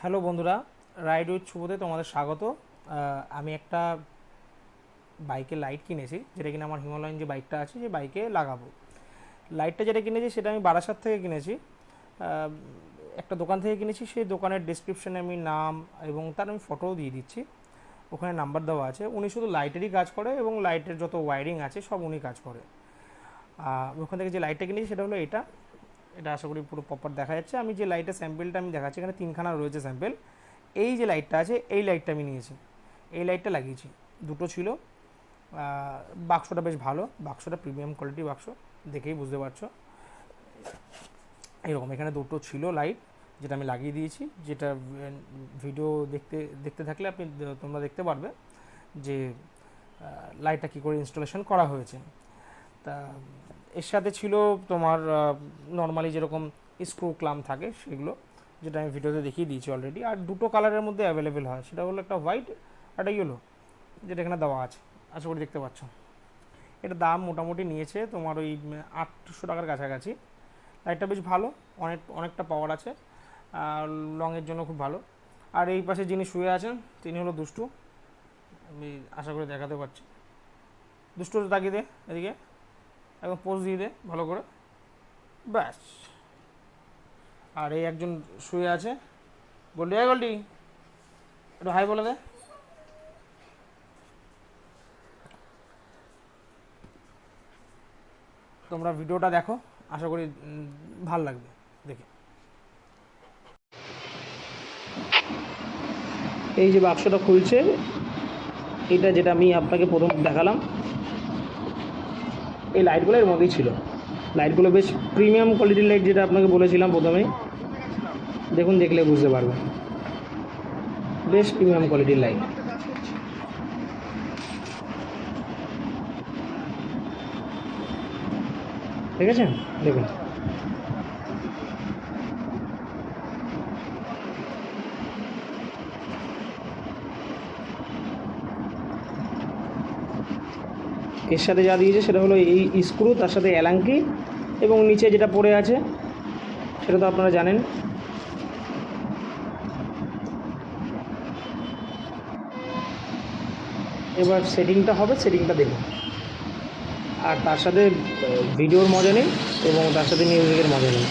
Hello বন্ধুরা, ride with শুভতে তোমাদের স্বাগত। আমি একটা বাইকে লাইট কিনেছি, যেটা কিনা আমার হিমালয়ান যে বাইকটা আছে যে বাইকে লাগাবো। লাইটটা যেটা কিনেছি সেটা আমি বারাসাত থেকে কিনেছি। একটা দোকান থেকে কিনেছি, সেই দোকানের ডিসক্রিপশানে আমি নাম এবং তার আমি ফটোও দিয়ে দিচ্ছি। ওখানে নাম্বার দেওয়া আছে। উনি শুধু লাইটেরই কাজ করে এবং লাইটের যত ওয়্যারিং আছে সব উনি কাজ করে। ওখান থেকে যে লাইটটা কিনেছি সেটা হলো এটা। এটা আশা করি পুরো প্রপার দেখা যাচ্ছে। আমি যে লাইটের স্যাম্পেলটা আমি দেখাচ্ছি, এখানে তিনখানা রয়েছে স্যাম্পেল। এই যে লাইটটা আছে, এই লাইটটা আমি নিয়েছি, এই লাইটটা লাগিয়েছি। দুটো ছিল। বাক্সটা বেশ ভালো, বাক্সটা প্রিমিয়াম কোয়ালিটি বাক্স, দেখেই বুঝতে পারছো। এরকম এখানে দুটো ছিল লাইট, যেটা আমি লাগিয়ে দিয়েছি। যেটা ভিডিও দেখতে দেখতে থাকলে তোমরা দেখতে পারবে যে লাইটটা কী করে ইনস্টলেশন করা হয়েছে। তা এর সাথে ছিল তোমার নর্মালি যেরকম স্ক্রু ক্লাম থাকে সেগুলো, যেটা আমি ভিডিওতে দেখিয়ে দিয়েছি অলরেডি। আর দুটো কালারের মধ্যে অ্যাভেলেবেল হয়, সেটা হলো একটা হোয়াইট আর একটা ইয়েলো, যেটা এখানে দেওয়া আছে, আশা করি দেখতে পাচ্ছ। এটা দাম মোটামুটি নিয়েছে তোমার ওই 800 টাকার কাছাকাছি। লাইটটা বেশ ভালো, অনেকটা পাওয়ার আছে, আর লংয়ের জন্য খুব ভালো। আর এই পাশে যিনি শুয়ে আছেন তিনি হলো দুষ্টু, আমি আশা করি দেখাতে পারছি। দুষ্টু তাকিয়ে দে এদিকে, একদম পোজ দিয়ে দে ভালো করে, ব্যাস। আর এই একজন শুয়ে আছে, গোল্ডি, গোল্ডি একটু হাই বলে দে। তোমরা ভিডিওটা দেখো, আশা করি ভাল লাগবে দেখে। এই যে বাক্সটা খুলছে, এটা যেটা আমি আপনাকে প্রথম দেখালাম, এই লাইটগুলো এর মধ্যেই ছিল। লাইটগুলো বেশ প্রিমিয়াম কোয়ালিটির লাইট, যেটা আপনাকে বলেছিলাম প্রথমেই। দেখুন, দেখলে বুঝতে পারবেন, বেশ প্রিমিয়াম কোয়ালিটির লাইট। ঠিক আছে, দেখুন। এর সাথে যা দিয়েছে সেটা হলো এই স্ক্রু, তার সাথে অ্যালাঙ্কি, এবং নিচে যেটা পড়ে আছে সেটা তো আপনারা জানেন। এবার সেটিংটা হবে, সেটিংটা দেখুন। আর তার সাথে ভিডিওর মজা নেই এবং তার সাথে মিউজিকের মজা নেই।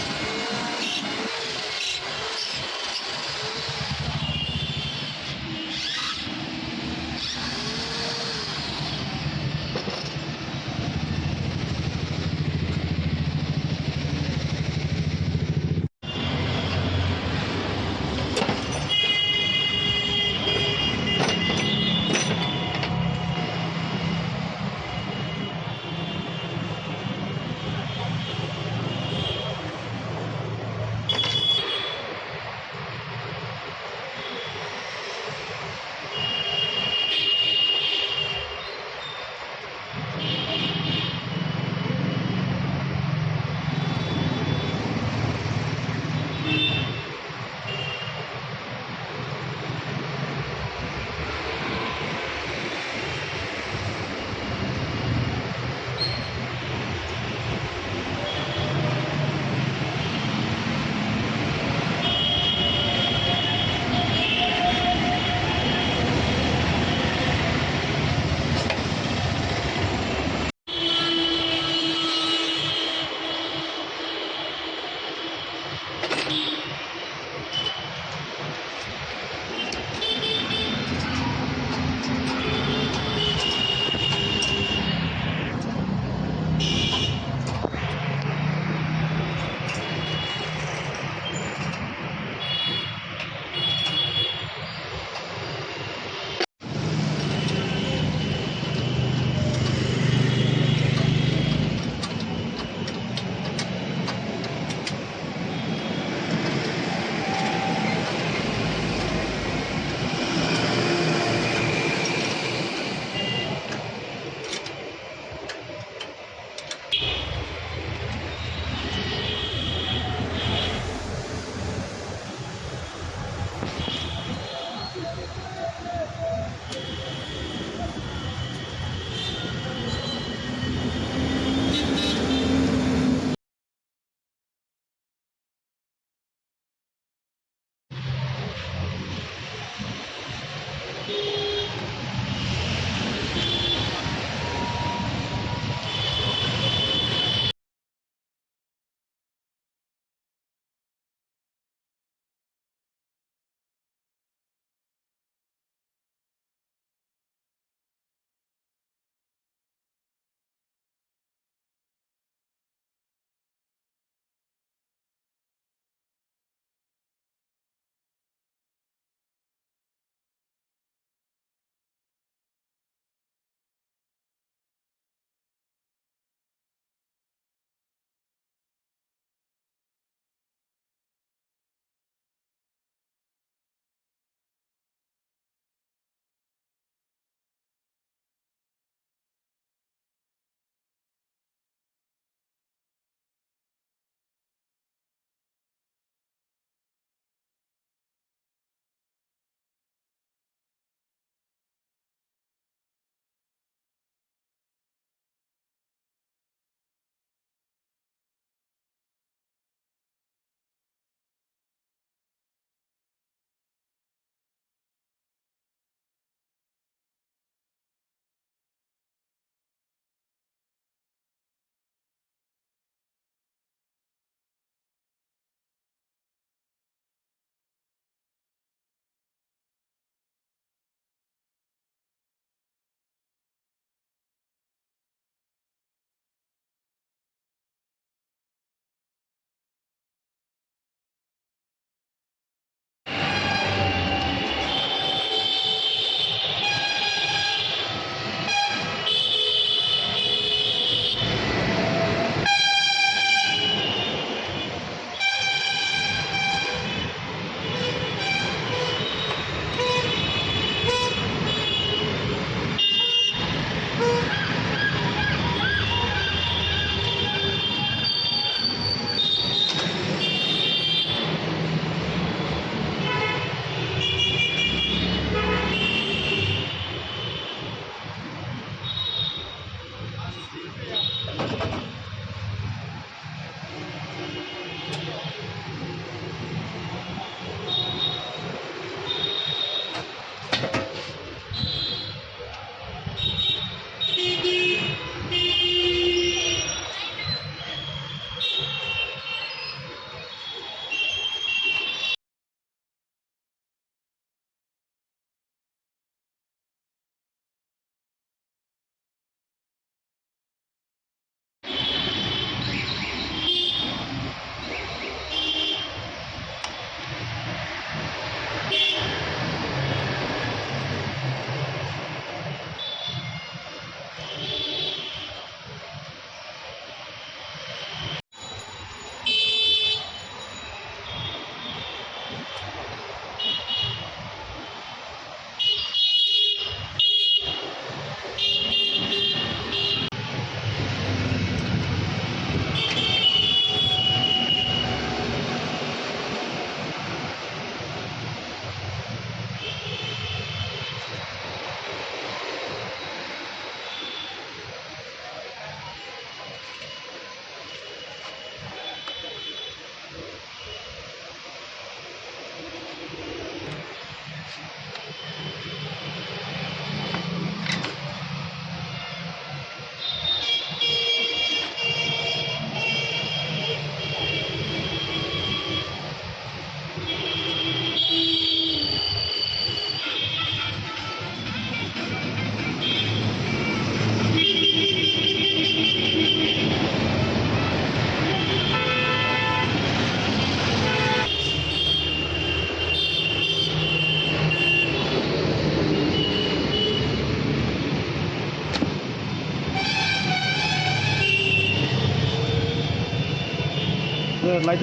লাইট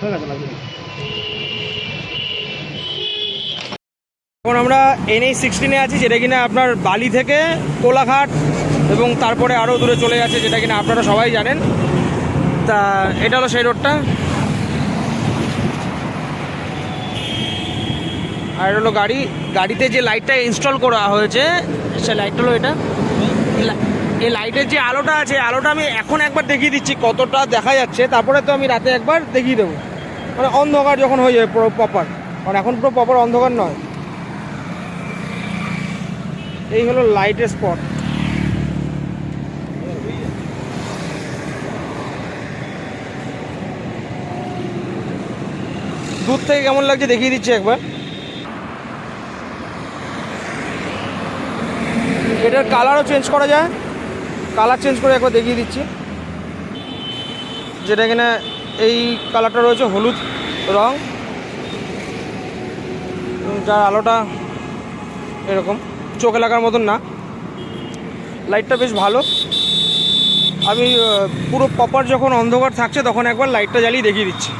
হয়ে গেছে, লাইট। এখন আমরা NH16-এ আছি, যেটা কিনা আপনার বালি থেকে কোলাঘাট এবং তারপরে আরও দূরে চলে যাচ্ছে, যেটা কিনা আপনারা সবাই জানেন। তা এটা হলো সেই রোডটা, আর এটা হলো গাড়িতে যে লাইটটা ইনস্টল করা হয়েছে সে লাইটটা হলো এটা। এই লাইটের যে আলোটা আছে, আলোটা আমি এখন একবার দেখিয়ে দিচ্ছি কতটা দেখা যাচ্ছে, তারপরে তো আমি রাতে একবার দেখিয়ে দেবো, মানে অন্ধকার যখন হয়ে যাবে পুরো প্রপার, কারণ এখন পুরো প্রপার অন্ধকার নয়। এই হলো লাইটের স্পট। দূর থেকে কেমন লাগছে দেখিয়ে দিচ্ছি একবার। এটার কালারও চেঞ্জ করা যায়, কালার চেঞ্জ করে একবার দেখিয়ে দিচ্ছি। যেটা কিনা এই কালারটা রয়েছে হলুদ রং, যার আলোটা এরকম চোখে লাগার মতন না, লাইটটা বেশ ভালো। আমি পুরো প্রপার যখন অন্ধকার থাকছে তখন একবার লাইটটা জ্বালিয়ে দেখিয়ে দিচ্ছি।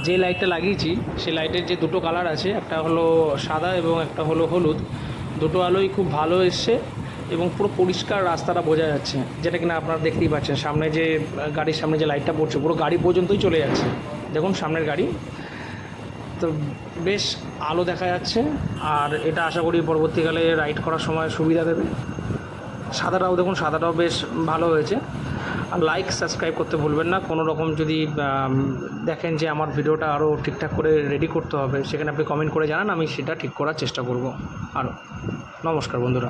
যে লাইটটা লাগিয়েছি সেই লাইটের যে দুটো কালার আছে, একটা হলো সাদা এবং একটা হলো হলুদ, দুটো আলোই খুব ভালো এসছে এবং পুরো পরিষ্কার রাস্তাটা বোঝা যাচ্ছে, যেটা কিনা আপনারা দেখতেই পাচ্ছেন। সামনে যে গাড়ির সামনে যে লাইটটা পড়ছে পুরো গাড়ি পর্যন্তই চলে যাচ্ছে, দেখুন সামনের গাড়ি, তো বেশ আলো দেখা যাচ্ছে। আর এটা আশা করি পরবর্তীকালে রাইড করার সময় সুবিধা দেবে। সাদাটাও দেখুন, সাদাটাও বেশ ভালো হয়েছে। আর লাইক সাবস্ক্রাইব করতে ভুলবেন না। কোনো রকম যদি দেখেন যে আমার ভিডিওটা আরও ঠিকঠাক করে রেডি করতে হবে, সেখানে আপনি কমেন্ট করে জানান, আমি সেটা ঠিক করার চেষ্টা করব। আরও নমস্কার বন্ধুরা।